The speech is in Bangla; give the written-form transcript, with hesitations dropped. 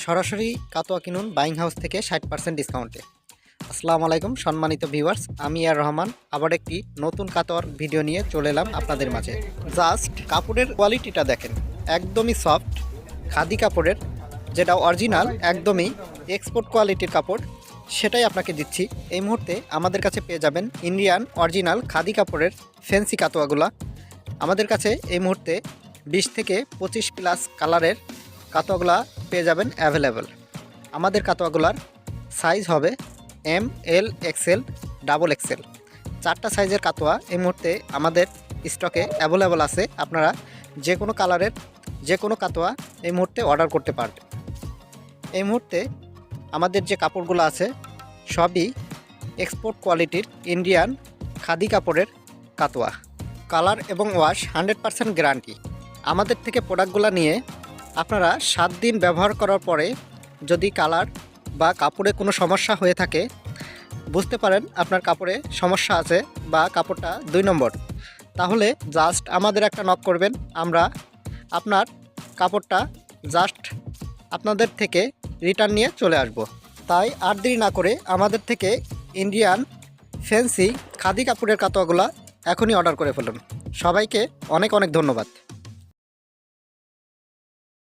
সরাসরি কাতোয়া কিনুন বাইং হাউস থেকে 60% ডিসকাউন্টে। আসসালামু আলাইকুম সম্মানিত ভিউয়ার্স, আমি আর রহমান আবার একটি নতুন কাতোয়ার ভিডিও নিয়ে চলে এলাম আপনাদের মাঝে। জাস্ট কাপড়ের কোয়ালিটিটা দেখেন, একদমই সফট খাদি কাপড়ের, যেটা অরিজিনাল একদমই এক্সপোর্ট কোয়ালিটির কাপড়, সেটাই আপনাকে দিচ্ছি। এই মুহূর্তে আমাদের কাছে পেয়ে যাবেন ইন্ডিয়ান অরিজিনাল খাদি কাপড়ের ফ্যান্সি কাতোয়াগুলা। আমাদের কাছে এই মুহূর্তে 20 থেকে 25 প্লাস কালারের কাতোয়াগুলা পেয়ে যাবেন অ্যাভেলেবেল। আমাদের কাতোয়াগুলার সাইজ হবে এম, এল, এক্সেল, ডাবল এক্সেল, 4টা সাইজের কাতোয়া এই মুহূর্তে আমাদের স্টকে অ্যাভেলেবেল আছে। আপনারা যে কোনো কালারের যে কোনো কাতোয়া এই মুহূর্তে অর্ডার করতে পারবেন। এই মুহূর্তে আমাদের যে কাপড়গুলো আছে সবই এক্সপোর্ট কোয়ালিটির ইন্ডিয়ান খাদি কাপড়ের কাতোয়া। কালার এবং ওয়াশ 100% গ্যারান্টি। আমাদের থেকে প্রোডাক্টগুলো নিয়ে আপনারা 7 দিন ব্যবহার করার পরে যদি কালার বা কাপড়ে কোনো সমস্যা হয়ে থাকে, বুঝতে পারেন আপনার কাপড়ে সমস্যা আছে বা কাপড়টা 2 নম্বর, তাহলে জাস্ট আমাদের একটা নক করবেন, আমরা আপনার কাপড়টা জাস্ট আপনাদের থেকে রিটার্ন নিয়ে চলে আসব। তাই আর দেরি না করে আমাদের থেকে ইন্ডিয়ান ফ্যান্সি খাদি কাপড়ের কাতোয়াগুলো এখনই অর্ডার করে ফেলুন। সবাইকে অনেক অনেক ধন্যবাদ।